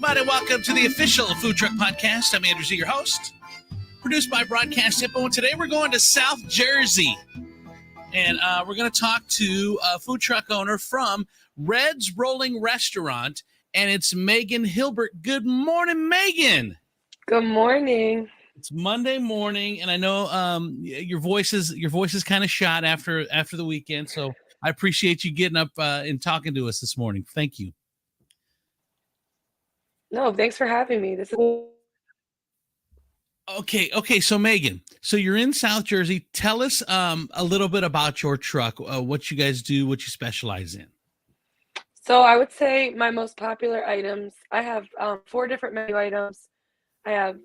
everybody. Welcome to the official Food Truck Podcast. I'm Andrew Z, your host, produced by Broadcast Hippo. And today we're going to South Jersey. And we're going to talk to a food truck owner from Red's Rolling Restaurant. And it's Megan Hilbert. Good morning, Megan. Good morning. It's Monday morning, and I know your voice is kind of shot after the weekend. So I appreciate you getting up and talking to us this morning. Thank you. No, thanks for having me. This is Okay. So Megan, so you're in South Jersey. Tell us a little bit about your truck, what you guys do, what you specialize in. So I would say my most popular items, I have 4 different menu items. I have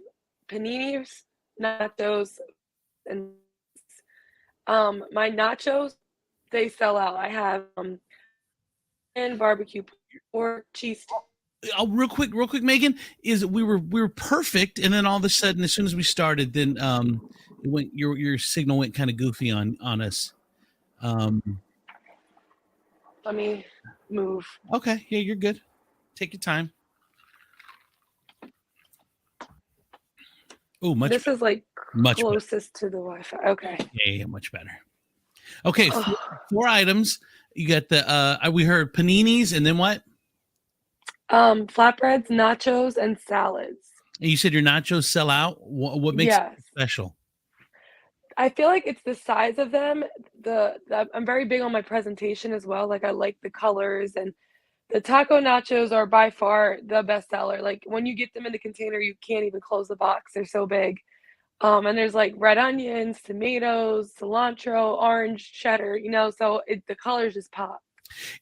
paninis, nachos, and my nachos, they sell out. I have and barbecue pork, cheese. Real quick, Megan, is we were perfect, and then all of a sudden, as soon as we started, then it went, your signal went kind of goofy on us. Let me move. Okay, yeah, you're good. Take your time. Oh, much. This is like much closest to the Wi-Fi. Okay. Yeah, much better. Okay, 4 items. You got the we heard paninis, and then what? Flatbreads, nachos, and salads. And you said your nachos sell out. What makes it special? I feel like it's the size of them. I'm very big on my presentation as well. Like I like the colors, and the taco nachos are by far the best seller. Like when you get them in the container, you can't even close the box. They're so big. And there's like red onions, tomatoes, cilantro, orange, cheddar, so the colors just pop.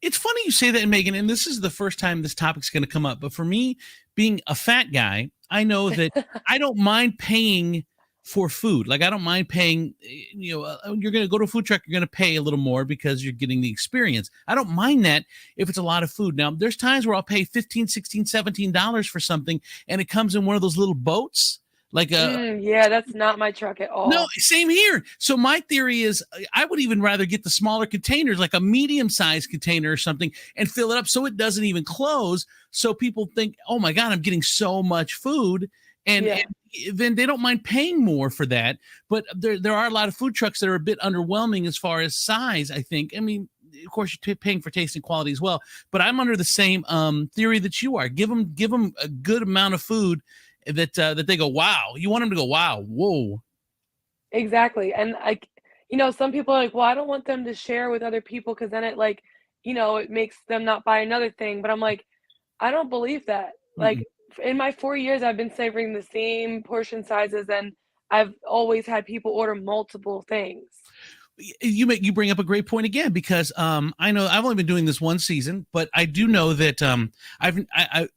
It's funny you say that, Megan, and this is the first time this topic's going to come up. But for me, being a fat guy, I know that I don't mind paying for food. Like I don't mind paying, you're going to go to a food truck, you're going to pay a little more because you're getting the experience. I don't mind that if it's a lot of food. Now, there's times where I'll pay $15, $16, $17 for something, and it comes in one of those little boats. Like yeah, that's not my truck at all. No, same here. So my theory is I would even rather get the smaller containers, like a medium-sized container or something, and fill it up so it doesn't even close. So people think, oh my God, I'm getting so much food. And then they don't mind paying more for that. But there are a lot of food trucks that are a bit underwhelming as far as size, I think. I mean, of course, you're paying for taste and quality as well. But I'm under the same theory that you are. Give them a good amount of food that they go, wow. You want them to go, wow, whoa. Exactly. And some people are like, well, I don't want them to share with other people because then it it makes them not buy another thing. But I'm like, I don't believe that. Mm-hmm. Like in my 4 years, I've been savoring the same portion sizes, and I've always had people order multiple things. You bring up a great point again, because I know I've only been doing this one season, but I do know that I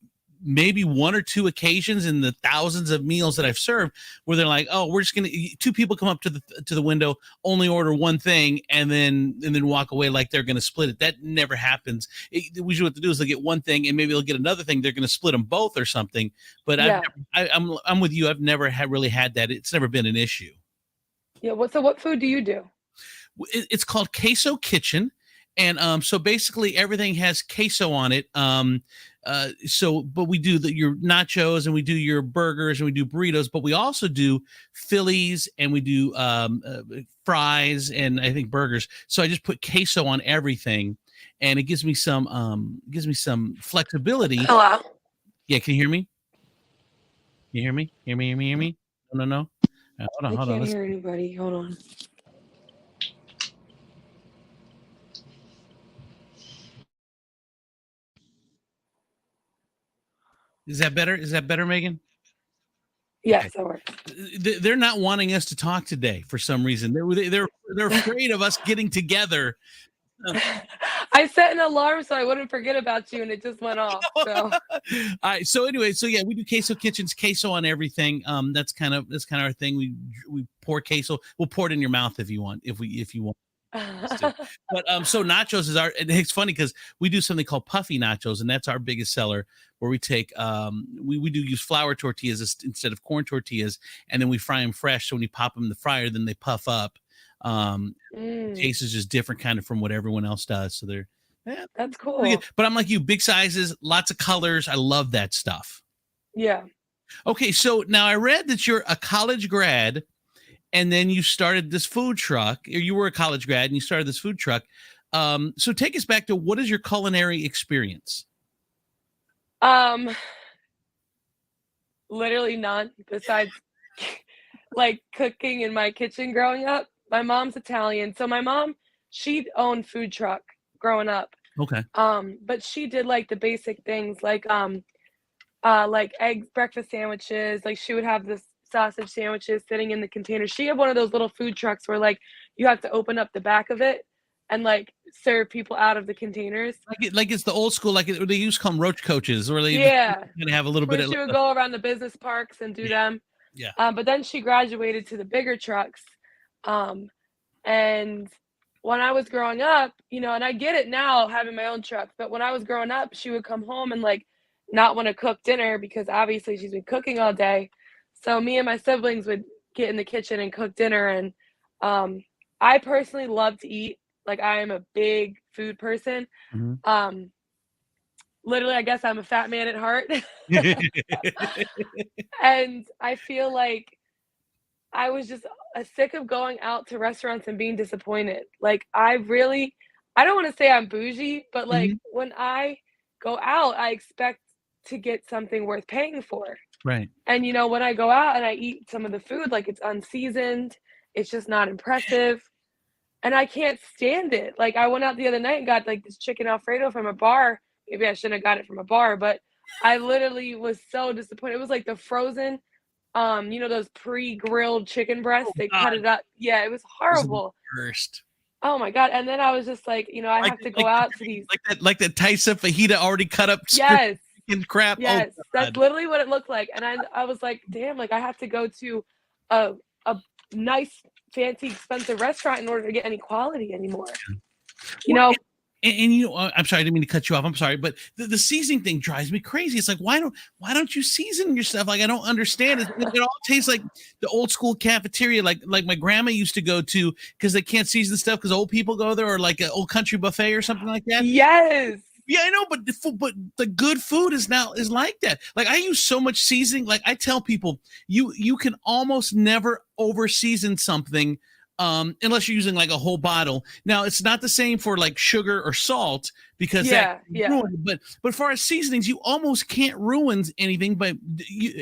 maybe 1 or 2 occasions in the thousands of meals that I've served where they're like, oh, we're just going to, 2 people come up to the window, only order one thing, and then walk away like they're going to split it. That never happens. Usually what they do is they'll get one thing and maybe they'll get another thing. They're going to split them both or something. But yeah. I'm with you. I've never really had that. It's never been an issue. Yeah. So what food do you do? It's called Queso Kitchen. And so basically everything has queso on it. But we do your nachos, and we do your burgers, and we do burritos, but we also do Phillies, and we do fries, and I think burgers. So I just put queso on everything, and it gives me some flexibility. Hello. Yeah, can you hear me? You hear me? Hear me? No. Hold on. I can't hear anybody. Hold on. Is that better, Megan? Yes, that works. They're not wanting us to talk today for some reason. They're afraid of us getting together. I set an alarm so I wouldn't forget about you, and it just went off. So. All right. So anyway, yeah, we do queso kitchens, queso on everything. That's kind of our thing. We pour queso. We'll pour it in your mouth if you want. If you want. But so nachos is it's funny because we do something called puffy nachos, and that's our biggest seller, where we take we do use flour tortillas instead of corn tortillas, and then we fry them fresh. So when you pop them in the fryer, then they puff up. Taste is just different kind of from what everyone else does. So they're that's cool. But I'm like you, big sizes, lots of colors. I love that stuff. Yeah. Okay, so now I read that you're a college grad and then you started this food truck, or you were a college grad and you started this food truck. So take us back to, what is your culinary experience? Um, Literally none besides like cooking in my kitchen growing up. My mom's Italian, so my mom, she'd owned food truck growing up. Okay. But she did like the basic things like egg breakfast sandwiches. Like she would have this sausage sandwiches sitting in the container. She had one of those little food trucks where like you have to open up the back of it and like serve people out of the containers. Like it's the old school, like they used to call them roach coaches, or they just Yeah, gonna have a little bit where of she would go around the business parks and do yeah, them. yeah. But then she graduated to the bigger trucks. Um, and when I was growing up, and I get it now having my own truck, but when I was growing up, she would come home and like not want to cook dinner because obviously she's been cooking all day. So me and my siblings would get in the kitchen and cook dinner. And I personally love to eat. Like I am a big food person. Mhm. Um, Literally, I guess I'm a fat man at heart. And I feel like I was just sick of going out to restaurants and being disappointed. Like, I don't want to say I'm bougie, but like Mhm. when I go out, I expect to get something worth paying for. Right. And when I go out and I eat some of the food, like it's unseasoned, it's just not impressive. And I can't stand it. Like, I went out the other night and got like this chicken Alfredo from a bar. Maybe I shouldn't have got it from a bar, but I literally was so disappointed. It was like the frozen those pre-grilled chicken breasts, Oh they cut God, it up. Yeah, it was those are the horrible. worst. Oh my god, and then I was just like, I Like have to go like out to these. like that Tyson fajita already cut up strip Yes, chicken crap. Oh yes, that's God. literally what it looked like, and I was like, "Damn, like, I have to go to a nice, fancy, expensive restaurant in order to get any quality anymore." You Well, know? I'm sorry, I didn't mean to cut you off. I'm sorry, but the seasoning thing drives me crazy. It's like, why don't you season your stuff? Like, I don't understand. It all tastes like the old school cafeteria, like my grandma used to go to, because they can't season stuff because old people go there, or like an old country buffet or something like that. Yes. Yeah, I know, but the good food is like that. Like, I use so much seasoning. Like, I tell people, you can almost never over season something, unless you're using like a whole bottle. Now, it's not the same for like sugar or salt, because that Yeah, can yeah. ruin it. But as far as seasonings, you almost can't ruin anything. But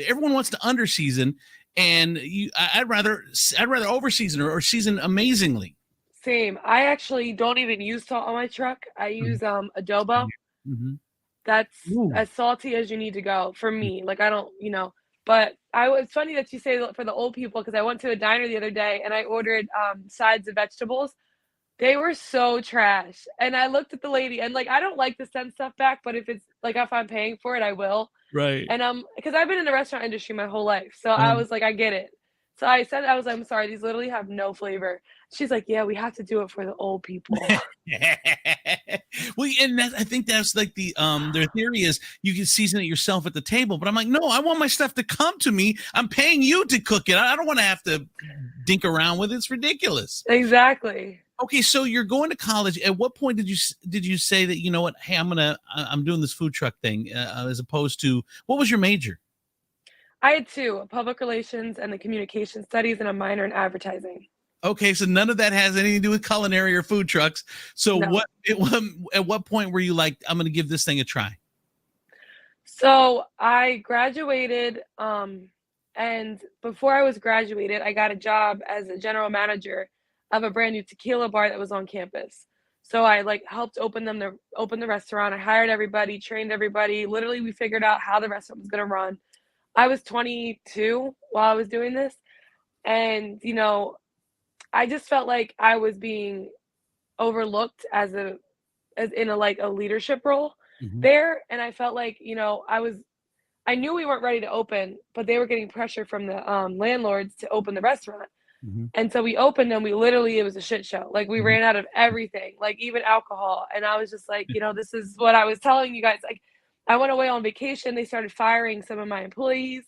everyone wants to under season, and I'd rather over season, or season amazingly. Same. I actually don't even use salt on my truck. I Mhm. use adobo. Mhm. That's Ooh. as salty as you need to go for me. Like I don't, but it's funny that you say that for the old people because I went to a diner the other day and I ordered sides of vegetables. They were so trash. And I looked at the lady and like I don't like to send stuff back, but if I'm paying for it, I will. Right. And because I've been in the restaurant industry my whole life. So I was like, I get it. So I said I was like, I'm sorry, these literally have no flavor. She's like, yeah, we have to do it for the old people. Well, and I think that's like their theory is you can season it yourself at the table, but I'm like, no, I want my stuff to come to me. I'm paying you to cook it. I don't want to have to dink around with it. It's ridiculous. Exactly. Okay, so you're going to college. At what point did you say that, you know what, hey, I'm doing this food truck thing, as opposed to, what was your major? I had two, public relations and the communication studies and a minor in advertising. Okay, so none of that has anything to do with culinary or food trucks. So No. at what point were you like, I'm going to give this thing a try? So I graduated, and before I was graduated, I got a job as a general manager of a brand new tequila bar that was on campus. So I like helped open the restaurant. I hired everybody, trained everybody. Literally, we figured out how the restaurant was going to run. I was 22 while I was doing this, and I just felt like I was being overlooked as in a like a leadership role Mhm. there, and I felt like I knew we weren't ready to open, but they were getting pressure from the landlords to open the restaurant. Mhm. And so we opened and it was a shit show. Like we Mhm. ran out of everything, like even alcohol. And I was just like, this is what I was telling you guys. Like I went away on vacation. They started firing some of my employees.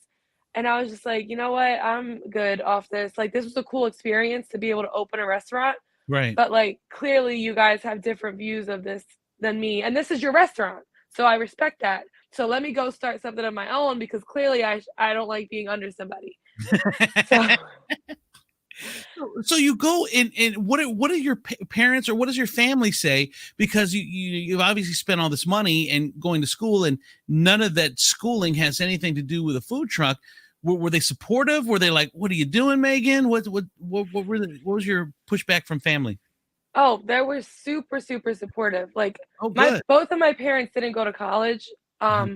And I was just like, you know what? I'm good off this. Like this was a cool experience to be able to open a restaurant. Right. But like clearly you guys have different views of this than me. And this is your restaurant. So I respect that. So let me go start something of my own because clearly I don't like being under somebody. So So you go and what do your parents or what does your family say? Because you've obviously spent all this money and going to school, and none of that schooling has anything to do with a food truck. Were they supportive? Were they like, "What are you doing, Megan?" What was your pushback from family? oh, they were super, super supportive. Like Oh, my good. both of my parents didn't go to college. Uh-huh.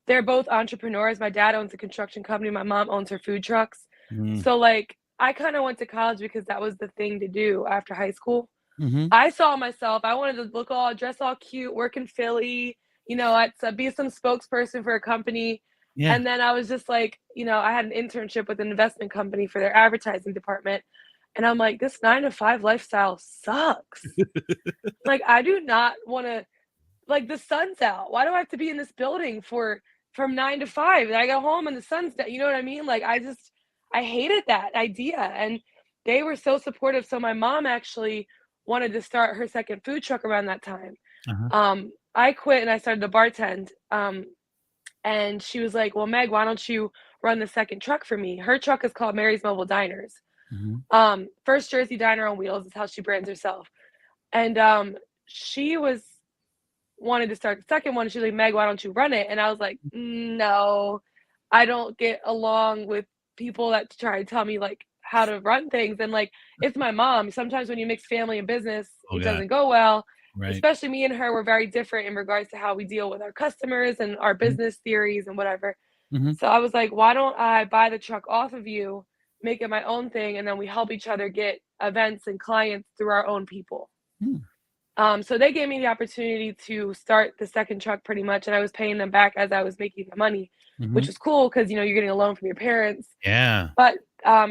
They're both entrepreneurs. My dad owns a construction company. My mom owns her food trucks. Mm-hmm. So like I kind of went to college because that was the thing to do after high school. Mm-hmm. I saw myself. I wanted to dress all cute, work in Philly. I'd be some spokesperson for a company. Yeah. And then I was just like, I had an internship with an investment company for their advertising department. And I'm like, this 9 to 5 lifestyle sucks. Like, I do not want to, like, the sun's out. Why do I have to be in this building from 9 to 5? And I go home and the sun's down. You know what I mean? Like, I hated that idea. And they were so supportive. So my mom actually wanted to start her second food truck around that time. Uh-huh. I quit and I started to bartend. And she was like, well, Meg, why don't you run the second truck for me? Her truck is called Mary's Mobile Diners. Mm-hmm. First Jersey diner on wheels is how she brands herself. And she was wanted to start the second one. She's like, Meg, why don't you run it? And I was like, no, I don't get along with people that try to tell me like how to run things. And like, it's my mom. Sometimes when you mix family and business, Oh it God. doesn't go well. Right. Especially me and her were very different in regards to how we deal with our customers and our business theories and whatever. Mm-hmm. So I was like, why don't I buy the truck off of you, make it my own thing, and then we help each other get events and clients through our own people. Mm-hmm. So they gave me the opportunity to start the second truck pretty much, and I was paying them back as I was making the money, Mm-hmm. which was cool because you're getting a loan from your parents. Yeah. But I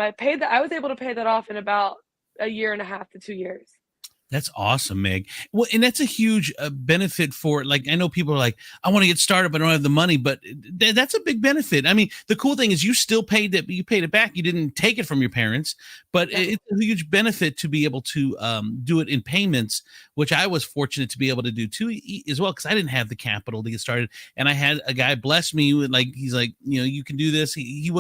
was able to pay that off in about a year and a half to 2 years. That's awesome, Meg. Well, and that's a huge benefit for, like, I know people are like, I want to get started, but I don't have the money, but that's a big benefit. I mean, the cool thing is you still paid it, you paid it back. You didn't take it from your parents, but Yeah. it's a huge benefit to be able to do it in payments, which I was fortunate to be able to do too as well, because I didn't have the capital to get started. And I had a guy bless me with, like, he's like, you can do this. His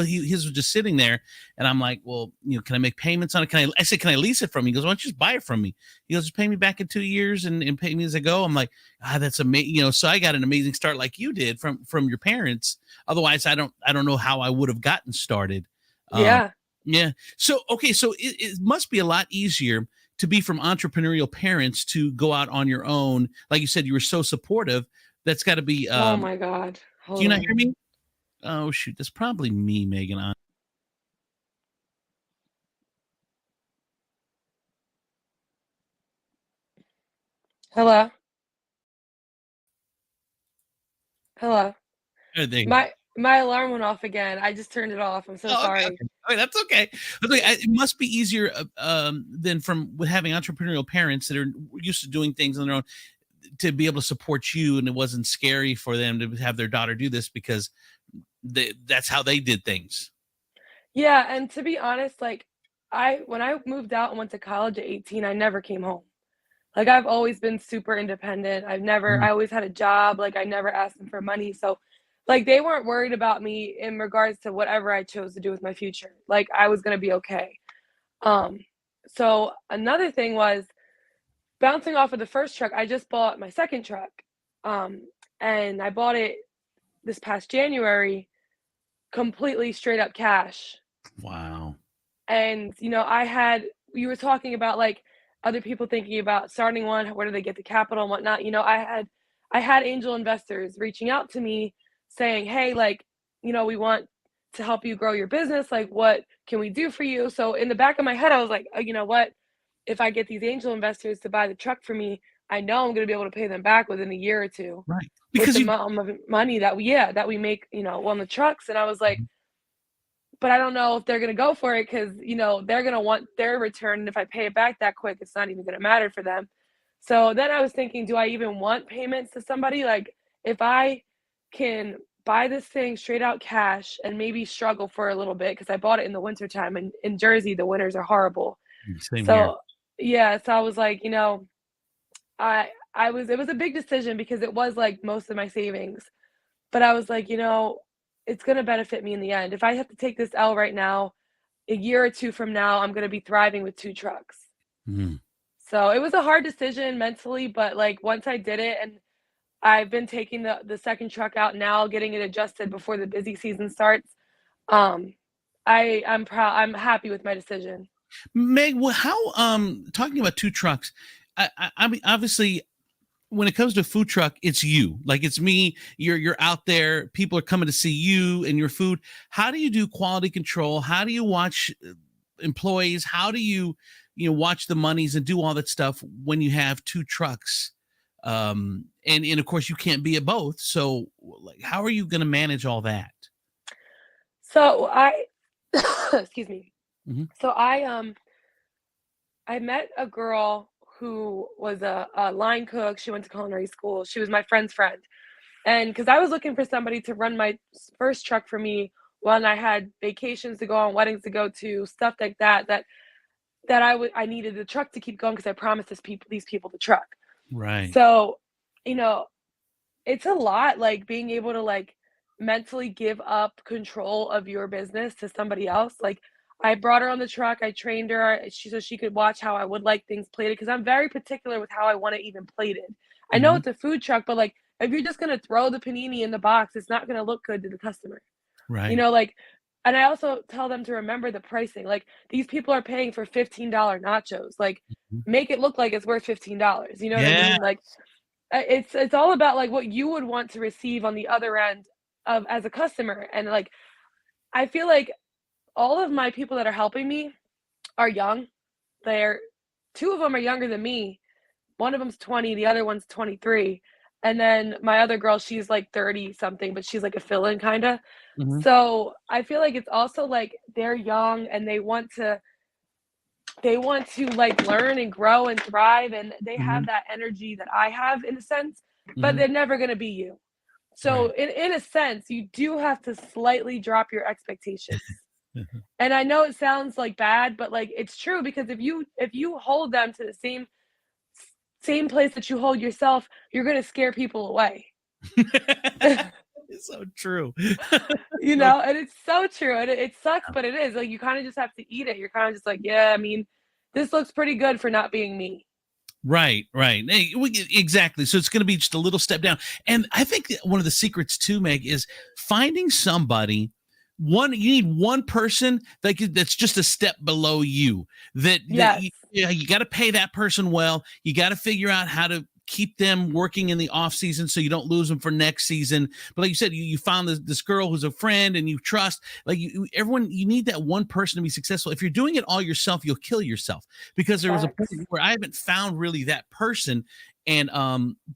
was just sitting there. And I'm like, well, can I make payments on it? I said, can I lease it from you? He goes, why don't you just buy it from me? He goes, just pay me back in 2 years and pay me as I go. I'm like, that's amazing. So I got an amazing start like you did from your parents. Otherwise, I don't know how I would have gotten started. Yeah. Yeah. So, okay. So it must be a lot easier to be from entrepreneurial parents to go out on your own. Like you said, you were so supportive. That's got to be, Oh my God. do Hold you not on. hear me? Oh shoot. That's probably me, Megan. Hello. Hello. There you go. My alarm went off again. I just turned it off. I'm so Oh, okay, sorry. okay. Okay, that's okay. It must be easier than from with having entrepreneurial parents that are used to doing things on their own to be able to support you, and it wasn't scary for them to have their daughter do this because that's how they did things. Yeah, and to be honest, like when I moved out and went to college at 18, I never came home. Like I've always been super independent. Mhm. I always had a job. Like I never asked them for money. So like they weren't worried about me in regards to whatever I chose to do with my future. Like I was gonna be okay. Um, so another thing was bouncing off of the first truck, I just bought my second truck. Um, and I bought it this past January completely straight up cash. Wow. And, you were talking about like other people thinking about starting one, where do they get the capital and whatnot? I had angel investors reaching out to me saying, hey, like, we want to help you grow your business. Like, what can we do for you? So in the back of my head, I was like, oh, you know what? If I get these angel investors to buy the truck for me, I know I'm going to be able to pay them back within a year or two Right. with Because the you amount of money that we make, on the trucks. And I was like, but I don't know if they're gonna go for it because they're gonna want their return. And if I pay it back that quick, it's not even gonna matter for them. So then I was thinking, do I even want payments to somebody? Like if I can buy this thing straight out cash and maybe struggle for a little bit because I bought it in the wintertime and in Jersey the winters are horrible. same here. So yeah, so I was like, I it was a big decision because it was like most of my savings. but I was like, it's going to benefit me in the end. If I have to take this L right now, a year or two from now, I'm going to be thriving with 2 trucks. Mm. So it was a hard decision mentally, but like once I did it, and I've been taking the second truck out now, getting it adjusted before the busy season starts. Um, I'm proud. I'm happy with my decision. Meg, how talking about 2 trucks, I mean, obviously when it comes to food truck, it's you. Like it's me. You're out there. People are coming to see you and your food. How do you do quality control? How do you watch employees? How do watch the monies and do all that stuff when you have 2 trucks? And of course you can't be at both. So like, how are you going to manage all that? So I, excuse me. Mm-hmm. So I met a girl who was a line cook. She went to culinary school. She was my friend's friend. And because I was looking for somebody to run my first truck for me when I had vacations to go on, weddings to go to, stuff like that I needed the truck to keep going because I promised these people the truck. Right. So, you know, it's a lot, like, being able to, like, mentally give up control of your business to somebody else. Like, I brought her on the truck, I trained her, so she could watch how I would like things plated because 'cause I'm very particular with how I want it even plated. I know Mm-hmm. it's a food truck, but, like, if you're just gonna throw the panini in the box, it's not gonna look good to the customer. Right. Like, and I also tell them to remember the pricing. Like, these people are paying for $15 nachos. Like, Mm-hmm. make it look like it's worth $15. You know what I Yeah. mean? Like, it's all about like what you would want to receive on the other end of as a customer. And like, I feel like all of my people that are helping me are young. They're Two of them are younger than me. One of them's 20, the other one's 23. And then my other girl, she's like 30 something, but she's like a fill-in kind of. Mm-hmm. So I feel like it's also like they're young and they want to like learn and grow and thrive, and they Mm-hmm. have that energy that I have in a sense, but Mm-hmm. they're never going to be you. So Right. in a sense, you do have to slightly drop your expectations. Mhm. And I know it sounds like bad, but like it's true because if you hold them to the same place that you hold yourself, you're going to scare people away. It's so true. So And it's so true, and it sucks, but it is, like, you kinda just have to eat it. You're kinda just like, "Yeah, I mean, this looks pretty good for not being me." right, right. Hey, exactly. So it's going to be just a little step down. And I think that one of the secrets too, Meg, is finding somebody. You need one person that's just a step below you. That Yes. you got to pay that person well. You got to figure out how to keep them working in the off season so you don't lose them for next season. But like you said, you found this girl who's a friend and you trust. Like everyone, you need that one person to be successful. If you're doing it all yourself, you'll kill yourself, because there was a point Facts. where I haven't found really that person. And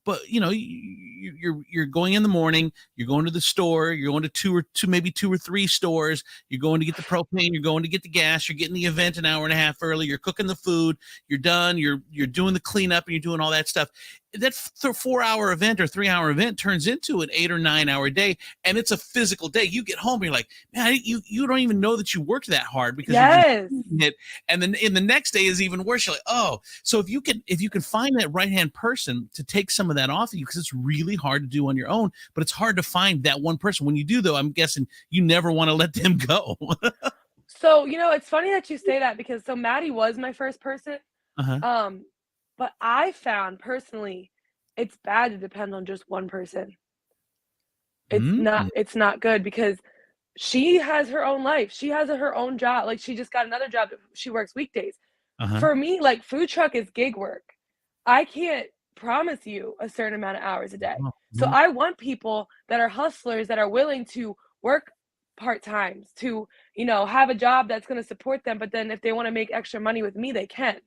but you're going in the morning, you're going to the store, you're going to maybe 2 or 3 stores, you're going to get the propane, you're going to get the gas, you're getting the event an hour and a half early, you're cooking the food, you're done, you're doing the cleanup, and you're doing all that stuff. That 4-hour event or 3-hour event turns into an 8 or 9 hour day, and it's a physical day. You get home, you're like, man, you don't even know that you worked that hard because you're just Yes. doing it. And then in the next day is even worse. You're like, oh, so if you can find that right hand person to take some of that off of you, because it's really hard to do on your own, but it's hard to find that one person. When you do, though, I'm guessing you never want to let them go. So, it's funny that you say that because Maddie was my first person, Uh-huh. but I found personally it's bad to depend on just one person. Mm. It's not good because she has her own life. She has her own job. Like, she just got another job. She works weekdays. Uh-huh. For me, like, food truck is gig work. I can't promise you a certain amount of hours a day. So Mhm. I want people that are hustlers that are willing to work part times to, have a job that's going to support them. But then if they want to make extra money with me, they can.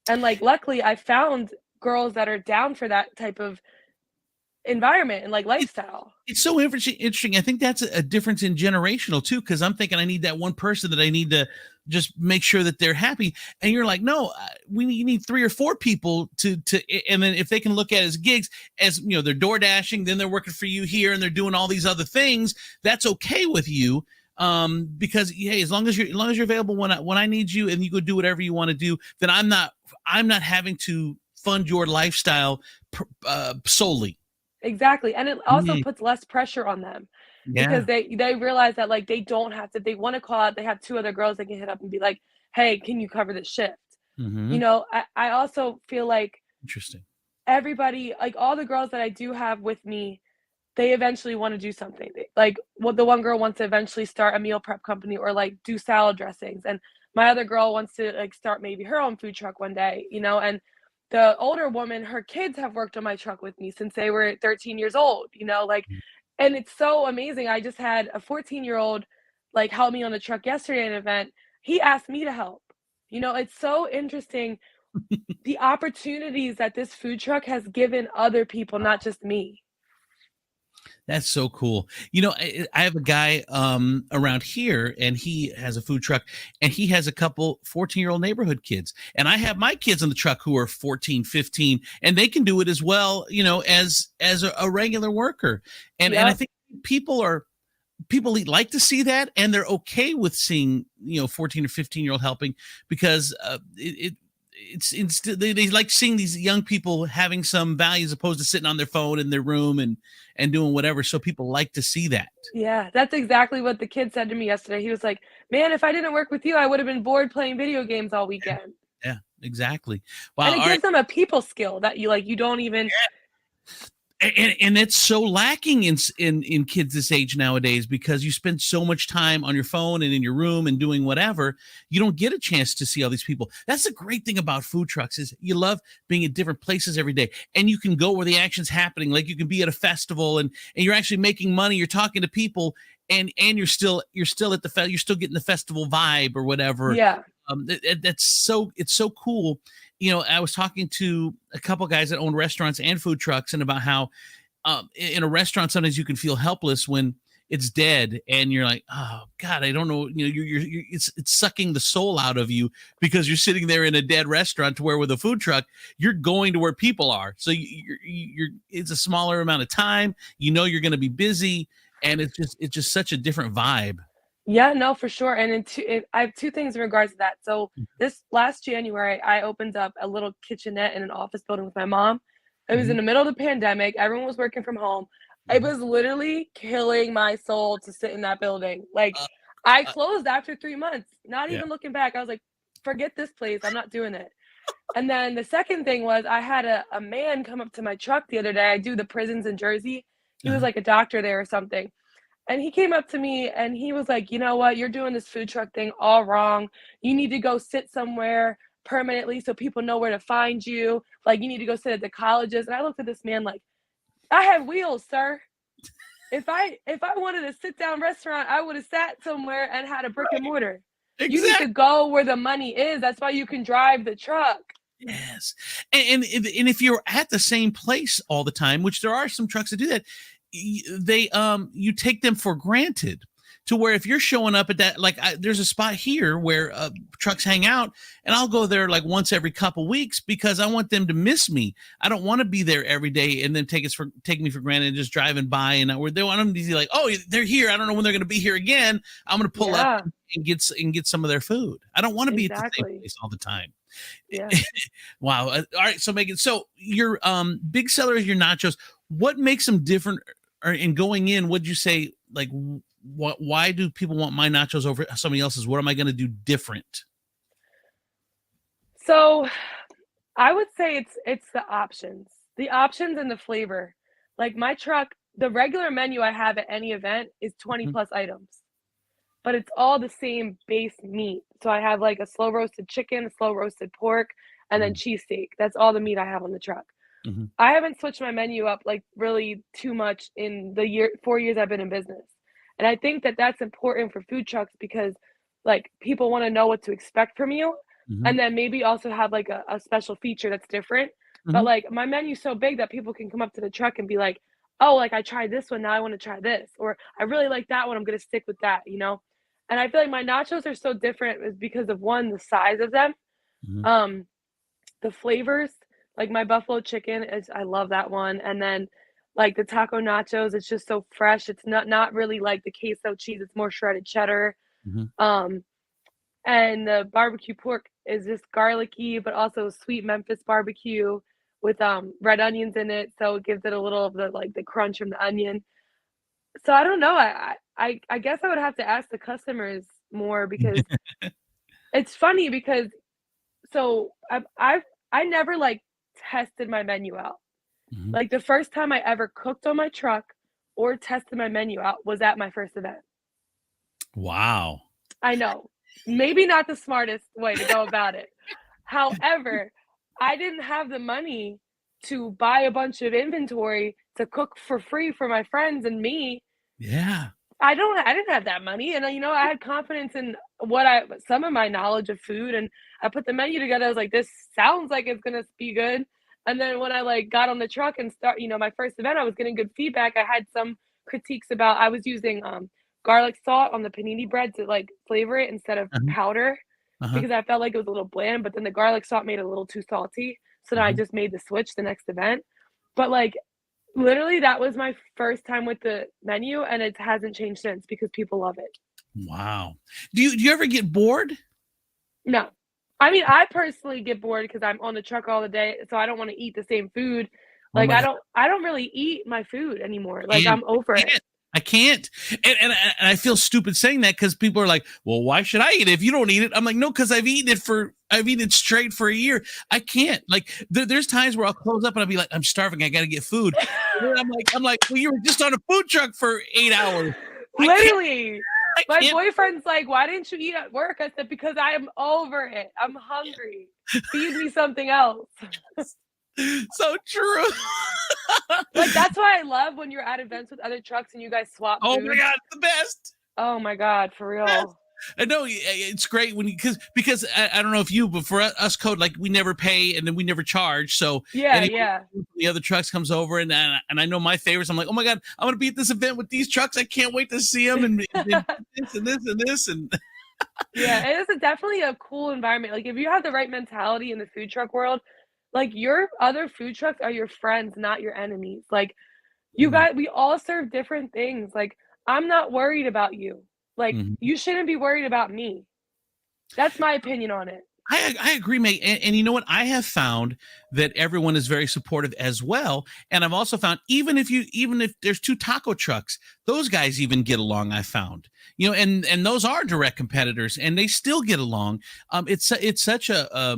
And like, luckily, I found girls that are down for that type of environment and like lifestyle. It's so interesting. I think that's a difference in generational too, because I'm thinking I need that one person that I need to just make sure that they're happy. And you're like, no, you need 3 or 4 people and then if they can look at it as gigs, as they're door dashing, then they're working for you here and they're doing all these other things. That's okay with you. Because hey, as long as you're available when I need you and you go do whatever you want to do, then I'm not having to fund your lifestyle solely. Exactly, and it also Mm, puts less pressure on them because yeah. they realize that, like, they don't have to, if they wanna call out, they have 2 other girls they can hit up and be like, "Hey, can you cover this shift?" Hmm. I also feel like Interesting. everybody, like, all the girls that I do have with me, they eventually wanna do something. Like, well, the one girl wants to eventually start a meal prep company or, like, do salad dressings, and my other girl wants to, like, start maybe her own food truck one day, and the older woman, her kids have worked on my truck with me since they were 13 years old, like, and it's so amazing. I just had a 14-year-old, like, help me on the truck yesterday at an event. He asked me to help. It's so interesting the opportunities that this food truck has given other people, not just me. That's so cool. I have a guy around here, and he has a food truck, and he has a couple 14-year-old neighborhood kids. And I have my kids in the truck who are 14, 15, and they can do it as well, as a regular worker. And I Yep. think people like to see that, and they're okay with seeing 14 or 15-year-old helping, because they like seeing these young people having some value as opposed to sitting on their phone in their room and doing whatever. So people like to see that. Yeah, that's exactly what the kid said to me yesterday. He was like, "Man, if I didn't work with you, I would have been bored playing video games all weekend." Yeah, exactly. And Wow. it All right. gives them a people skill that you don't even. And it's so lacking in kids this age nowadays, because you spend so much time on your phone and in your room and doing whatever. You don't get a chance to see all these people. That's the great thing about food trucks, is you love being at different places every day, and you can go where the action's happening. Like, you can be at a festival, and you're actually making money, you're talking to people, and you're still at you're still getting the festival vibe or whatever. Yeah. It's so cool. I was talking to a couple guys that own restaurants and food trucks, and about how in a restaurant sometimes you can feel helpless when it's dead, and you're like, oh God, I don't know. It's sucking the soul out of you, because you're sitting there in a dead restaurant, to where with a food truck you're going to where people are. So it's a smaller amount of time. You're going to be busy, and it's just such a different vibe. Yeah, no, for sure, and I have 2 things in regards to that. So, this last January, I opened up a little kitchenette in an office building with my mom. It was Mm-hmm. in the middle of the pandemic, everyone was working from home. It Mm-hmm. was literally killing my soul to sit in that building. Like, I Uh, closed after 3 months, not yeah. even looking back. I was like, "Forget this place, I'm not doing it." And then the second thing was I had a man come up to my truck the other day. I do the prisons in Jersey. He was Uh-huh. like a doctor there or something. And he came up to me and he was like, "You know what? You're doing this food truck thing all wrong. You need to go sit somewhere permanently so people know where to find you. Like, you need to go sit at the colleges." And I looked at this man like, "I have wheels, sir. If I wanted a sit down restaurant, I would have sat somewhere and had a brick and Right. mortar. You need to Exactly. go where the money is. That's why you can drive the truck." Yes. And if you're at the same place all the time, which there are some trucks that do that, you take them for granted, to where if you're showing up at that, like, there's a spot here where trucks hang out, and I'll go there like once every couple weeks, because I want them to miss me. I don't want to be there every day and then take me for granted and just driving by, and where they want them to be like, oh, they're here. I don't know when they're going to be here again. I'm going to pull up Yeah, and get some of their food. I don't want to be at the same exactly. place all the time. Yeah. Wow. All right. So Megan, so your big seller is your nachos. What makes them different? Or in going in, what'd you say? Like, why do people want my nachos over somebody else's? What am I going to do different? So I would say it's the options. The options and the flavor. Like my truck, the regular menu I have at any event is 20 Mhm. plus items, but it's all the same base meat. So I have like a slow roasted chicken, a slow roasted pork, and then Mhm. cheesesteak. That's all the meat I have on the truck. Mhm. I haven't switched my menu up like really too much in the 4 years I've been in business. And I think that that's important for food trucks because like people want to know what to expect from you Mhm. and then maybe also have like a special feature that's different. But Mhm. like my menu's so big that people can come up to the truck and be like, "Oh, like I tried this one, now I want to try this." Or "I really like that one, I'm going to stick with that?" And I feel like my nachos are so different is because of one, the size of them. Mhm. Um the flavors, like my buffalo chicken is I love that one, and then, like, the taco nachos, it's just so fresh, it's not really like the queso cheese, it's more shredded cheddar, Mhm. um, and the barbecue pork is just garlicky, but also sweet Memphis barbecue with red onions in it, so it gives it a little of the like the crunch from the onion. So I don't know. I guess I would have to ask the customers more because it's funny because so I never like tested my menu out. Mhm. Like the first time I ever cooked on my truck or tested my menu out was at my first event. Wow. I know. Maybe not the smartest way to go about it. However, I didn't have the money to buy a bunch of inventory to cook for free for my friends and me. Yeah. I didn't have that money, and, you know, I had confidence in what I some of my knowledge of food, and I put the menu together, I was like, "This sounds like it's gonna be good," and then when I, like, got on the truck and start you know, my first event, I was getting good feedback, I had some critiques about I was using, garlic salt on the panini bread to, like, flavor it instead of Uh-huh. powder, Uh-huh. because I felt like it was a little bland, but then the garlic salt made it a little too salty, so then I Uh-huh. just made the switch the next event, but, like, literally, that was my first time with the menu, and it hasn't changed since because people love it. Wow. Do you ever get bored? No. I mean, I personally get bored because 'cause I'm on the truck all the day, so I don't wanna eat the same food. Oh Like, my God. I don't really eat my food anymore, like, Can't. I'm over I it. can't. I can't. And I feel stupid saying that because people are like, well, why should I eat it if you don't eat it? I'm like, no, because I've eaten it straight for a year. I can't. Like there's times where I'll close up and I'll be like, I'm starving, I gotta get food. And then I'm like, well, you were just on a food truck for 8 hours. I can't, Literally. I My can't. boyfriend's like, "Why didn't you eat at work?" I said, "Because I am over it. I'm hungry. Feed me something else." So true. Like, that's why I love when you're at events with other trucks and you guys swap Oh my foods. God, the best. Oh my god, for Best. real. I know it's great when because I don't know if you, but for us code, like we never pay and then we never charge. So Yeah, anyone yeah. from the other trucks comes over and I know my favorites. I'm like, oh my God, I'm gonna be at this event with these trucks. I can't wait to see them and this and this and this and Yeah, it is definitely a cool environment. Like, if you have the right mentality in the food truck world, like, your other food trucks are your friends, not your enemies. Like, Mm, we all serve different things. Like, I'm not worried about you. Like, mhm. you shouldn't be worried about me. That's my opinion on it. I agree, mate. And you know what? I have found that everyone is very supportive as well. And I've also found even if there's two taco trucks, those guys even get along. I found, and those are direct competitors, and they still get along. It's such a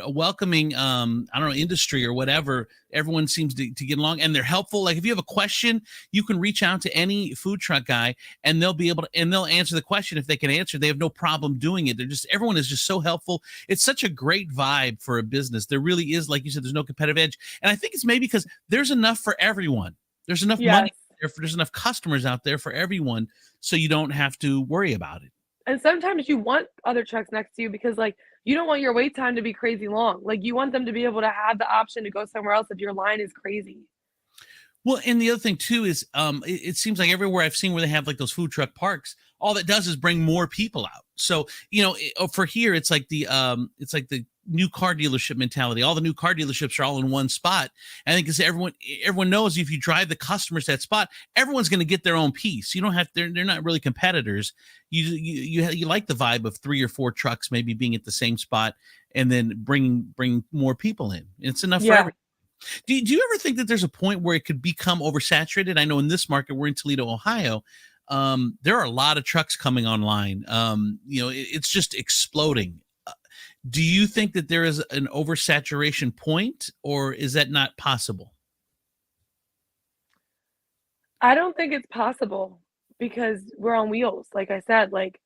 welcoming I don't know, industry or whatever. Everyone seems to get along, and they're helpful. Like if you have a question, you can reach out to any food truck guy, and they'll answer the question if they can answer. They have no problem doing it. Everyone is just so helpful. It's such a great vibe for a business. There really is, like you said, there's no competitive edge. And I think it's maybe because there's enough for everyone. There's enough money Yes. there's enough customers out there for everyone. So you don't have to worry about it. And sometimes you want other trucks next to you because, like, you don't want your wait time to be crazy long. Like, you want them to be able to have the option to go somewhere else if your line is crazy. Well, and the other thing too is, it seems like everywhere I've seen where they have like those food truck parks, all that does is bring more people out. So for here, it's like the new car dealership mentality. All the new car dealerships are all in one spot. I think because everyone knows if you drive the customers to that spot, everyone's going to get their own piece. You don't have they're not really competitors. You like the vibe of 3 or 4 trucks maybe being at the same spot and then bring more people in. It's enough for Yeah. everyone. Do you ever think that there's a point where it could become oversaturated? I know in this market, we're in Toledo, Ohio. There are a lot of trucks coming online. It's just exploding. Do you think that there is an oversaturation point, or is that not possible? I don't think it's possible because we're on wheels, like I said, like,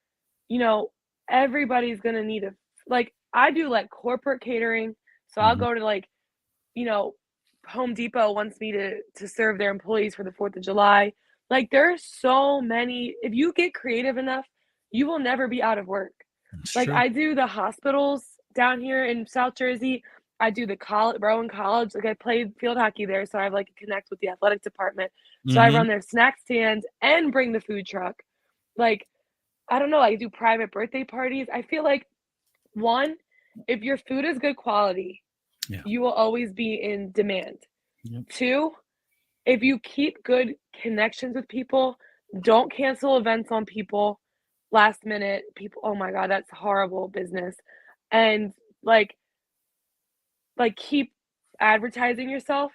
you know, everybody's gonna need a like, I do, like, corporate catering, so I'll Mhm. go to, like, you know, Home Depot wants me to serve their employees for the 4th of July. Like, there's so many if you get creative enough, you will never be out of work. That's Like, true. I do the hospitals down here in South Jersey. I do the Rowan College. Like, I played field hockey there, so I have, like, a connect with the athletic department. So I Hmm. run their snack stand and bring the food truck. Like, I don't know, I do private birthday parties. I feel like, 1, if your food is good quality, Yeah. you will always be in demand. Yep. 2, if you keep good connections with people, don't cancel events on people last minute. People, oh my god, that's horrible business. And like keep advertising yourself,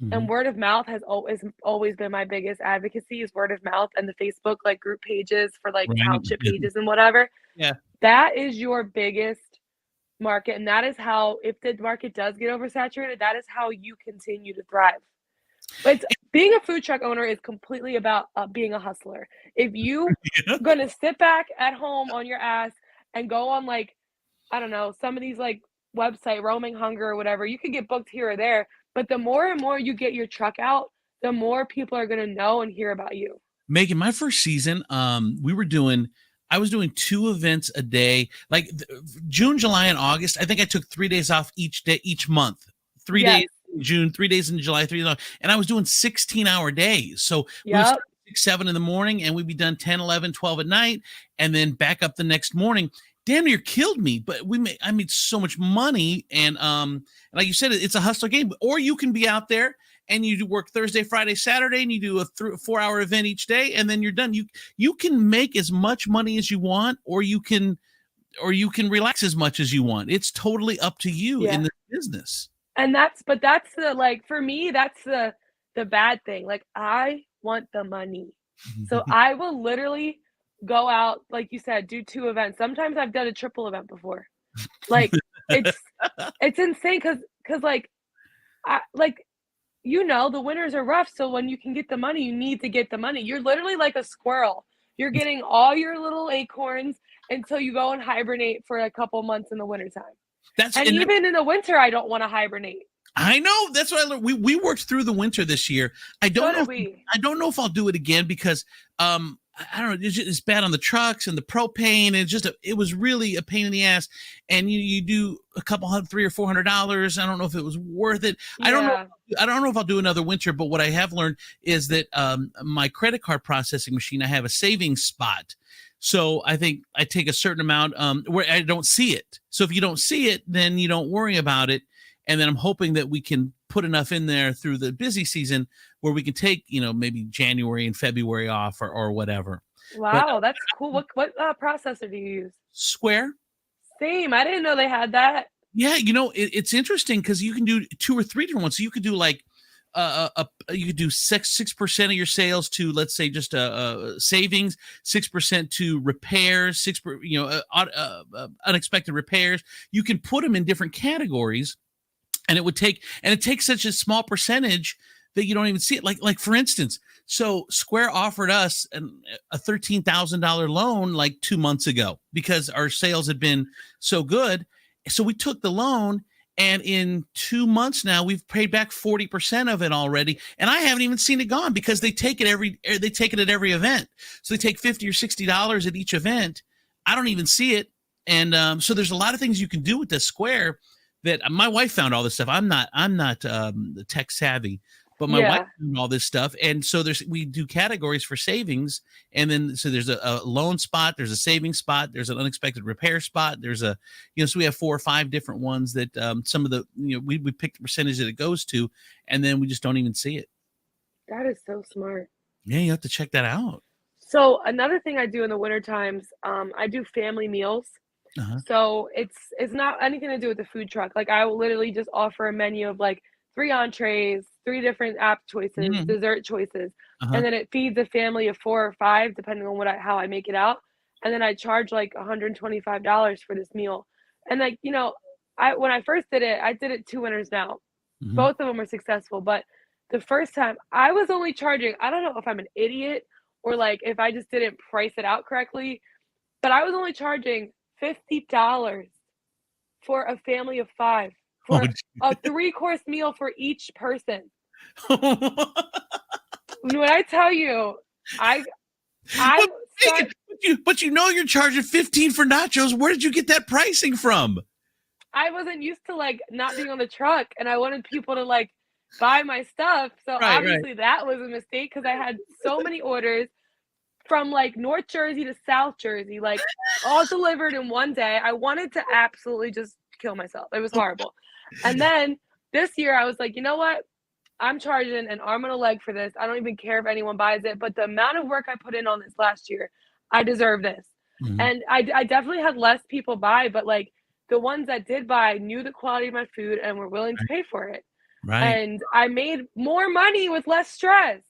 Mhm. and word of mouth has always been my biggest advocacy is word of mouth and the Facebook, like, group pages for, like, Right. township pages and whatever. Yeah. That is your biggest market, and that is how if the market does get oversaturated, that is how you continue to thrive. But it's being a food truck owner is completely about, being a hustler. If you Yeah. gonna sit back at home on your ass and go on, like, I don't know, some of these, like, website, Roaming Hunger or whatever, you could get booked here or there, but the more and more you get your truck out, the more people are gonna know and hear about you. Megan, my first season, I was doing 2 events a day, like June, July, and August. I think I took 3 days off each day, each month. 3 days Yes. in June, 3 days in July, 3 days off. And I was doing 16-hour days. So we would Yep. start at 6, 7 in the morning and we'd be done 10, 11, 12 at night and then back up the next morning. Damn near killed me, but I made so much money. And like you said, it's a hustler game. Or you can be out there and you do work Thursday, Friday, Saturday, and you do a 4-hour event each day, and then you're done. You can make as much money as you want, or you can relax as much as you want. It's totally up to you in Yeah. the business. And that's the like, for me, that's the bad thing. Like, I want the money. So I will literally go out, like you said, do 2 events. Sometimes I've done a triple event before. Like, it's it's insane because like, like, the winters are rough, so when you can get the money, you need to get the money. You're literally like a squirrel. You're getting all your little acorns until you go and hibernate for a couple months in the wintertime. That's And and even in the winter, I don't wanna hibernate. I know. That's what I learned. We worked through the winter this year. So did we. I don't know if I'll do it again because I don't know. It's bad on the trucks and the propane. And it was really a pain in the ass. And you do a couple hundred, $300 or $400. I don't know if it was worth it. Yeah. I don't know if I'll do another winter. But what I have learned is that my credit card processing machine, I have a savings spot. So I think I take a certain amount where I don't see it. So if you don't see it, then you don't worry about it. And then I'm hoping that we can put enough in there through the busy season where we can take, maybe January and February off or whatever. But Wow, that's cool. What processor do you use? Square, Same, I didn't know they had that. yeah, it's interesting because you can do 2 or 3 different ones. So you could do like you could do 6% of your sales to, let's say, just savings, 6% to repairs, unexpected repairs. You can put them in different categories. And it takes such a small percentage that you don't even see it. Like for instance, so Square offered us a $13,000 loan like 2 months ago because our sales had been so good. So we took the loan, and in 2 months now we've paid back 40% of it already. And I haven't even seen it gone because they take it at every event. So they take $50 or $60 at each event. I don't even see it. And so there's a lot of things you can do with the Square that my wife found all this stuff. I'm not tech savvy, but my wife Yeah. found all this stuff. And so we do categories for savings. And then, so there's a loan spot, there's a savings spot, there's an unexpected repair spot. There's so we have 4 or 5 different ones that some of the, we pick the percentage that it goes to, and then we just don't even see it. That is so smart. Yeah. You have to check that out. So another thing I do in the winter times, I do family meals. Uh-huh. So it's not anything to do with the food truck. Like, I will literally just offer a menu of like 3 entrees, 3 different app choices, Mhm. dessert choices, Uh-huh. and then it feeds a family of 4 or 5 depending on how I make it out. And then I charge like $125 for this meal. And like, I when I first did it, I did it 2 winters now. Mhm. Both of them were successful, but the first time I was only charging, I don't know if I'm an idiot or like if I just didn't price it out correctly, but I was only charging $50 for a family of 5 Oh, for a 3-course meal for each person. well, When I tell you, I I'm Megan, such but you're charging 15 for nachos. Where did you get that pricing from? I wasn't used to, like, not being on the truck, and I wanted people to, like, buy my stuff, so Right, right. obviously that was a mistake because I had so many orders from, like, North Jersey to South Jersey, like, all delivered in one day. I wanted to absolutely just kill myself. It was horrible. And then this year, I was like, "You know what? I'm charging an arm and a leg for this. I don't even care if anyone buys it, but the amount of work I put in on this last year, I deserve this." Mhm. And I definitely had less people buy, but, like, the ones that did buy knew the quality of my food and were willing to pay for it. Right. and I made more money with less stress.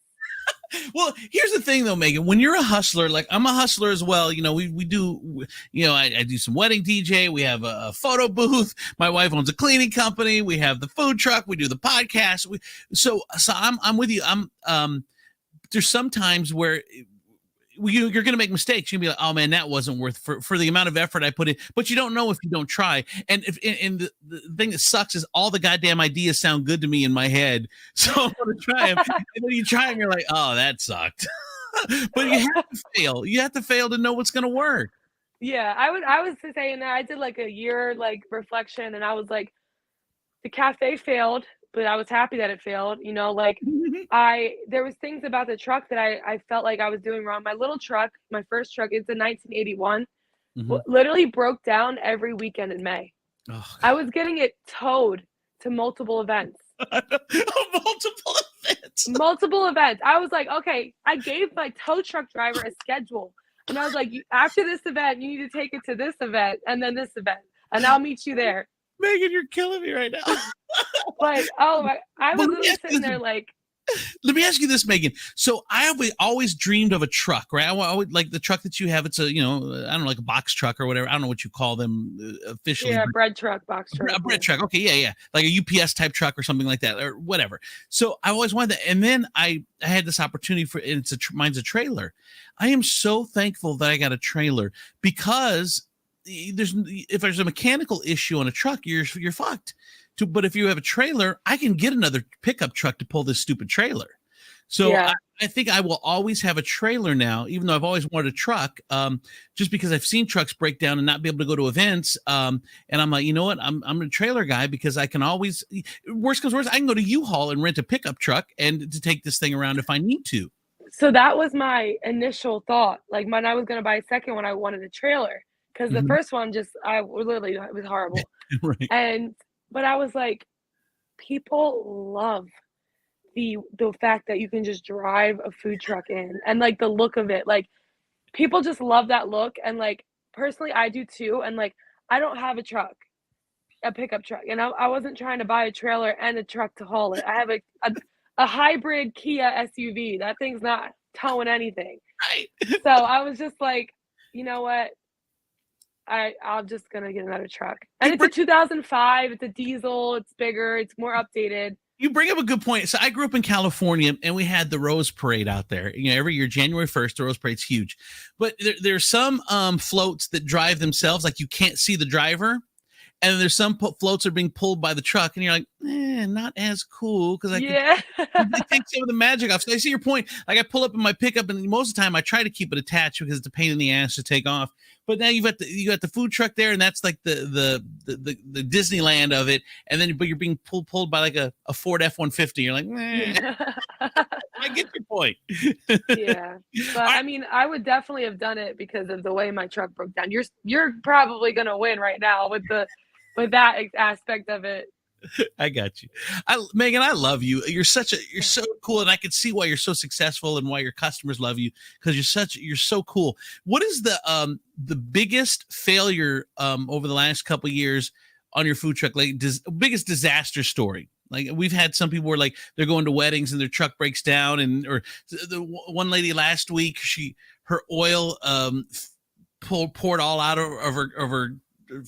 Well, here's the thing though, Megan, when you're a hustler, like I'm a hustler as well, we do, I do some wedding DJ. We have a photo booth. My wife owns a cleaning company. We have the food truck. We do the podcast. So I'm with you. There's some times where you're going to make mistakes. You're going to be like, oh man, that wasn't worth for the amount of effort I put in, but you don't know if you don't try. And the thing that sucks is all the goddamn ideas sound good to me in my head. So I'm going to try them. And then you try them. You're like, oh, that sucked. But you have to fail. You have to fail to know what's going to work. Yeah, I was saying that I did like a year like reflection, and I was like, the cafe failed, but I was happy that it failed. Like there was things about the truck that I felt like I was doing wrong. My little truck, my first truck, it's a 1981, literally broke down every weekend in May. Oh, I was getting it towed to multiple events. Multiple events. I was like, okay, I gave my tow truck driver a schedule. And I was like, after this event, you need to take it to this event and then this event. And I'll meet you there. Megan, you're killing me right now. Like, I was literally sitting there like. Let me ask you this, Megan. So I always dreamed of a truck, right? I always like the truck that you have. It's a, I don't know, like a box truck or whatever. I don't know what you call them officially. Yeah, bread truck, box truck. A bread truck. Okay, yeah. Like a UPS type truck or something like that or whatever. So I always wanted that. And then I had this opportunity mine's a trailer. I am so thankful that I got a trailer because if there's a mechanical issue on a truck, you're fucked. But if you have a trailer, I can get another pickup truck to pull this stupid trailer. So yeah. I think I will always have a trailer now, even though I've always wanted a truck, just because I've seen trucks break down and not be able to go to events. And I'm like, you know what? I'm a trailer guy because I can always, worst comes worst, I can go to U-Haul and rent a pickup truck and to take this thing around if I need to. So that was my initial thought. Like when I was going to buy a second one, I wanted a trailer because the first one it was horrible. Right. But I was like, people love the fact that you can just drive a food truck in and like the look of it. Like people just love that look. And like personally, I do too. And like I don't have a pickup truck, and I wasn't trying to buy a trailer and a truck to haul it. I have a hybrid Kia SUV. That thing's not towing anything. Right. So I was just like, you know what? I'm just gonna get another truck. And it's a 2005, it's a diesel, it's bigger, it's more updated. You bring up a good point. So I grew up in California and we had the Rose Parade out there. Every year, January 1st, the Rose Parade's huge. But there's some floats that drive themselves, like you can't see the driver. And then there's some floats that are being pulled by the truck, and you're like, not as cool because I can take some of the magic off. So I see your point. Like I pull up in my pickup, and most of the time I try to keep it attached because it's a pain in the ass to take off. But now you got the food truck there, and that's like the Disneyland of it. And then but you're being pulled by like a Ford F-150. You're like, I get your point. Yeah, but I mean, I would definitely have done it because of the way my truck broke down. You're probably gonna win right now with that aspect of it. I got you. Megan, I love you. You're so cool. And I can see why you're so successful and why your customers love you because you're so cool. What is the biggest failure over the last couple of years on your food truck? Like biggest disaster story? Like we've had some people where like they're going to weddings and their truck breaks down or the one lady last week, her oil poured all out of her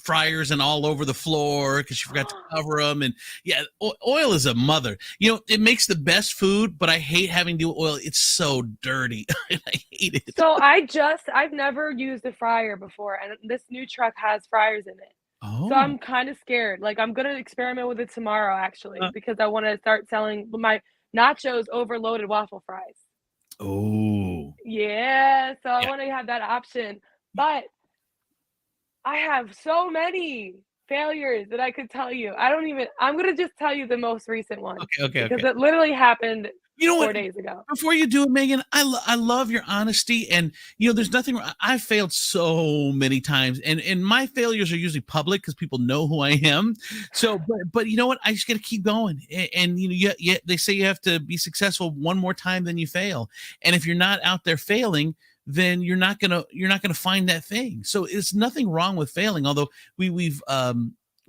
fryers and all over the floor because she forgot to cover them. And yeah, oil is a mother. It makes the best food, but I hate having to do oil. It's so dirty. I hate it. So I've never used a fryer before, and this new truck has fryers in it. Oh. So I'm kind of scared. Like I'm gonna experiment with it tomorrow actually because I want to start selling my Nachos overloaded waffle fries. Oh. Yeah, so I want to have that option, but I have so many failures that I could tell you. I'm going to just tell you the most recent one. Okay. Because it literally happened 4 days ago. Before you do it, Megan, I love your honesty. And, there's nothing wrong. I've failed so many times. And my failures are usually public because people know who I am. So, but you know what? I just got to keep going. And they say you have to be successful one more time than you fail. And if you're not out there failing, then you're not gonna find that thing. So it's nothing wrong with failing. Although we've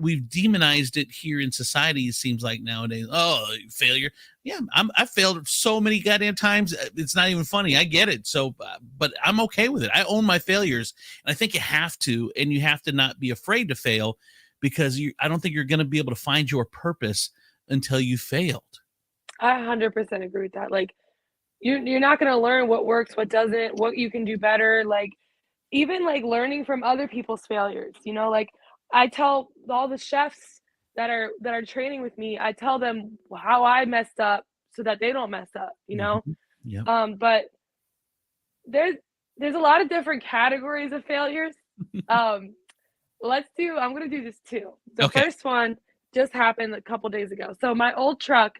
we've demonized it here in society. It seems like nowadays, oh, failure. Yeah, I failed so many goddamn times. It's not even funny. I get it. So, but I'm okay with it. I own my failures, and I think you have to, and you have to not be afraid to fail, because I don't think you're going to be able to find your purpose until you failed. I 100% agree with that. Like, you're not going to learn what works, what doesn't, what you can do better. Like, even like learning from other people's failures, like I tell all the chefs that are training with me, I tell them how I messed up so that they don't mess up. Mm-hmm. Yep. But there's a lot of different categories of failures. I'm gonna do this too. The Okay. first one just happened a couple days ago. So my old truck,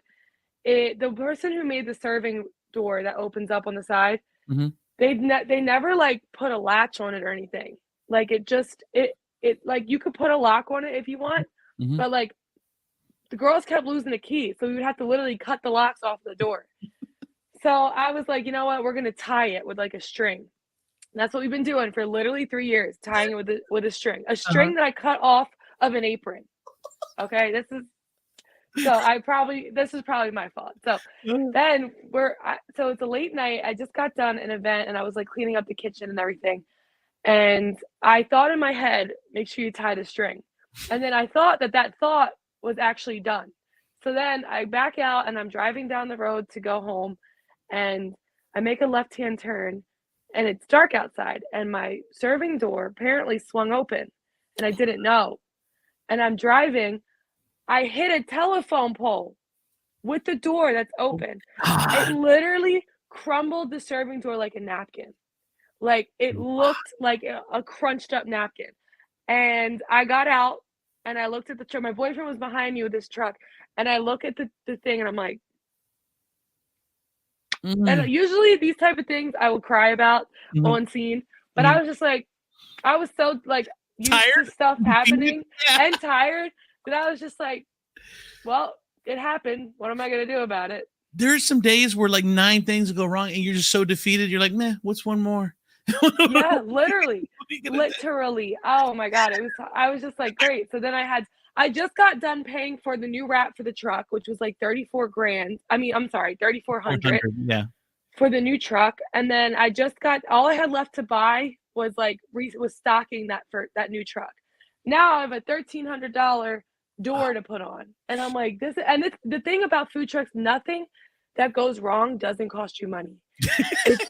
the person who made the serving door that opens up on the side, Mm-hmm. they never like put a latch on it or anything. Like it like you could put a lock on it if you want, Mm-hmm. but like the girls kept losing the key, so we would have to literally cut the locks off the door. So I was like, you know what, we're gonna tie it with like a string. And that's what we've been doing for literally 3 years, tying it with a string that I cut off of an apron. Okay, this is probably my fault. So then so it's a late night. I just got done an event and I was like cleaning up the kitchen and everything. And I thought in my head, make sure you tie the string. And then I thought that thought was actually done. So then I back out and I'm driving down the road to go home, and I make a left-hand turn, and it's dark outside, and my serving door apparently swung open and I didn't know. And I'm driving, I hit a telephone pole with the door that's open. It literally crumbled the serving door like a napkin. Like, it looked like a crunched up napkin. And I got out and I looked at the truck. My boyfriend was behind me with this truck. And I look at the thing and I'm like, and usually these type of things I would cry about on scene. But I was just like, I was so like used Tired? to stuff happening and tired that I was just like, well, it happened. What am I going to do about it? There's some days where like 9 things go wrong and you're just so defeated. You're like, meh, what's one more? Yeah, literally. Oh my God. I was just like, great. So then I just got done paying for the new wrap for the truck, which was like 34 grand. I mean, I'm sorry, 3,400. Yeah. For the new truck. And then all I had left to buy was like, was stocking that for that new truck. Now I have a $1,300 door to put on. And I'm like, the thing about food trucks, nothing that goes wrong doesn't cost you money. It's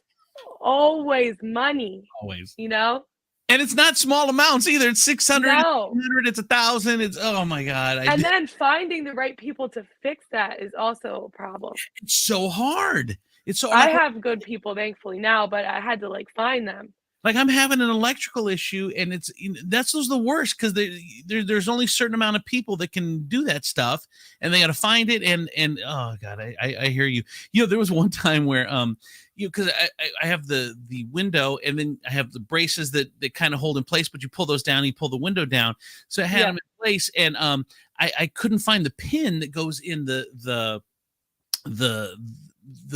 always money. Always. And it's not small amounts either. It's 600, no. 100, it's 1,000. It's, oh my God. Then finding the right people to fix that is also a problem. It's so hard. I have good people, thankfully, now, but I had to like find them. Like, I'm having an electrical issue, and those are the worst, because there's only a certain amount of people that can do that stuff, and they got to find it. And oh God, I hear you. There was one time where because I have the window, and then I have the braces that kind of hold in place, but you pull those down, you pull the window down. So I had them in place, and I couldn't find the pin that goes in the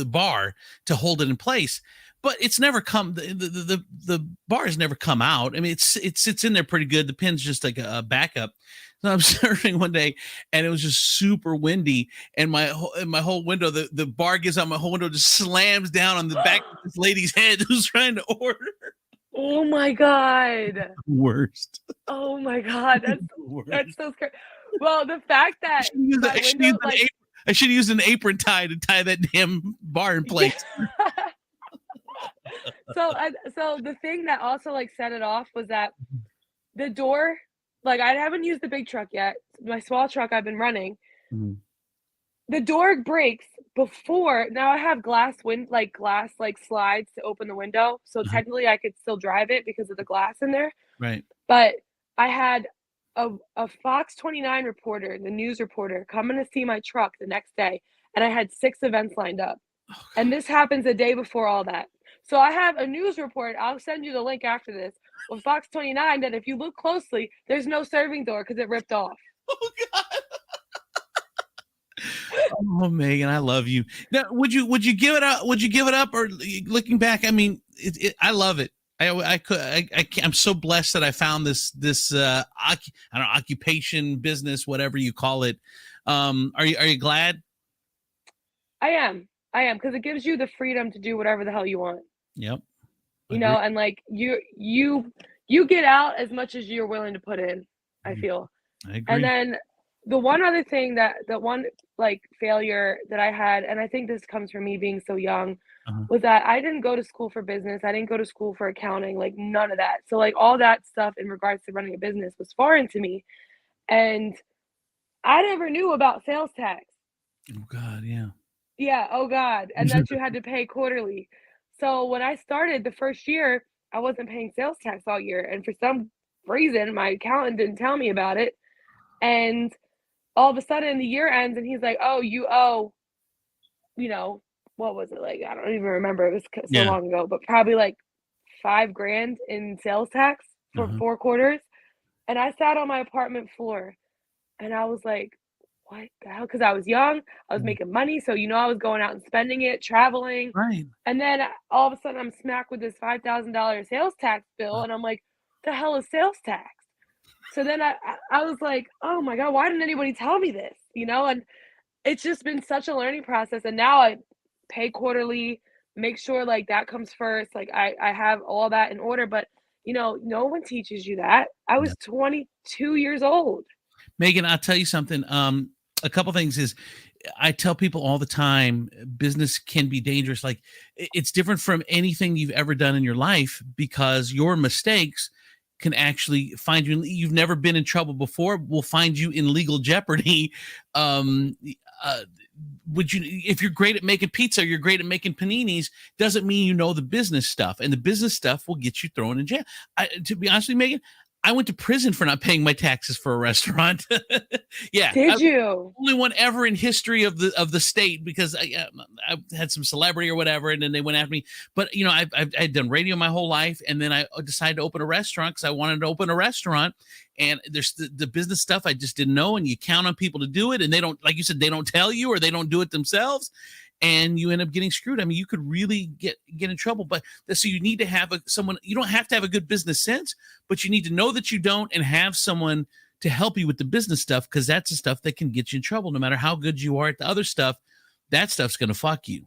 bar to hold it in place. But it's never come. The bar has never come out. I mean, it sits in there pretty good. The pin's just like a backup. So I'm serving one day, and it was just super windy, and my whole window, the bar gives out, my whole window just slams down on the back of this lady's head who's trying to order. Oh my God! Worst. Oh my God! That's so scary. Well, the fact that I should use an apron tie to tie that damn bar in place. So the thing that also like set it off was that the door, like, I haven't used the big truck yet. My small truck I've been running. Mm-hmm. The door breaks before. Now I have glass slides to open the window, so technically I could still drive it because of the glass in there. Right. But I had a Fox 29 reporter, the news reporter, coming to see my truck the next day, and I had 6 events lined up. And this happens the day before all that. So I have a news report. I'll send you the link after this with Fox 29 that if you look closely, there's no serving door because it ripped off. Oh God. Oh, Megan, I love you. Now, would you give it up? Would you give it up? Or looking back, I mean, I love it. I'm so blessed that I found this I don't know, occupation, business, whatever you call it. Are you glad? I am, because it gives you the freedom to do whatever the hell you want, Yep. you Agree. know, and like you get out as much as you're willing to put in, I feel. I And agree. then the one other thing that the one like failure that I had, and I think this comes from me being so young, Uh-huh. was that I didn't go to school for business. I didn't go to school for accounting, like none of that. So like all that stuff in regards to running a business was foreign to me. And I never knew about sales tax. Oh God, yeah. Yeah, oh God, and that you had to pay quarterly. So when I started the first year, I wasn't paying sales tax all year, and for some reason, my accountant didn't tell me about it, and all of a sudden, the year ends, and he's like, "Oh, you owe," you know, what was it, like, I don't even remember, it was c so Yeah. long ago, but probably, like, 5 grand in sales tax for Uh-huh. 4 quarters, and I sat on my apartment floor, and I was like, "What the hell?" Because I was young, I was Yeah. making money, so, you know, I was going out and spending it, traveling, Right. and then all of a sudden I'm smacked with this $5,000 sales tax bill, and I'm like, "The hell is sales tax?" So then I was like, "Oh my god, why didn't anybody tell me this?" You know, and it's just been such a learning process, and now I pay quarterly, make sure, like, that comes first, like, I have all that in order, but, you know, no one teaches you that. I Yeah. was 22 years old. Megan, I'll tell you something. A couple things is I tell people all the time, business can be dangerous. Like it's different from anything you've ever done in your life because your mistakes can actually find you. You've never been in trouble before. Will find you in legal jeopardy. Um, uh, would you, if you're great at making pizza, you're great at making paninis, doesn't mean you know the business stuff, and the business stuff will get you thrown in jail. To be honest with you, Megan, I went to prison for not paying my taxes for a restaurant. Yeah, Did you? only one ever in history of the state because I had some celebrity or whatever, and then they went after me. But you know, I'd done radio my whole life, and then I decided to open a restaurant because I wanted to open a restaurant. And there's the business stuff I just didn't know, and you count on people to do it, and they don't, like you said, they don't tell you or they don't do it themselves, and you end up getting screwed. I mean, you could really get in trouble. But so you need to have someone. You don't have to have a good business sense, but you need to know that you don't, and have someone to help you with the business stuff because that's the stuff that can get you in trouble. No matter how good you are at the other stuff, that stuff's gonna fuck you.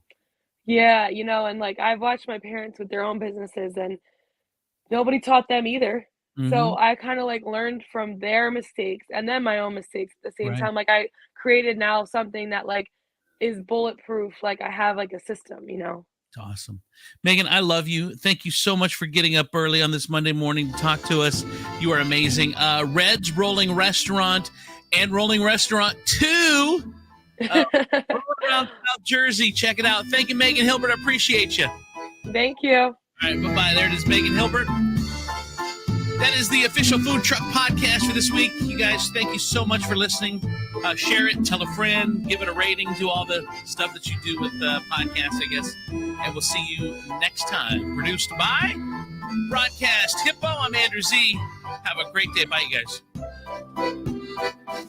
Yeah, you know, and, like, I've watched my parents with their own businesses, and nobody taught them either. Mm-hmm. So I kinda, like, learned from their mistakes and then my own mistakes at the same Right. time. Like, I created now something that, like, is bulletproof, like, I have, like, a system, you know? It's awesome. Megan, I love you. Thank you so much for getting up early on this Monday morning to talk to us. You are amazing. Red's Rolling Restaurant and Rolling Restaurant 2. Rolling around South Jersey. Check it out. Thank you, Megan Hilbert. I appreciate you. All Thank you. right, bye-bye. There it is, Megan Hilbert. That is the official Food Truck Podcast for this week. You guys, thank you so much for listening. Share it, tell a friend, give it a rating, do all the stuff that you do with the podcast, I guess. And we'll see you next time. Produced by Broadcast Hippo. I'm Andrew Z. Have a great day. Bye, you guys.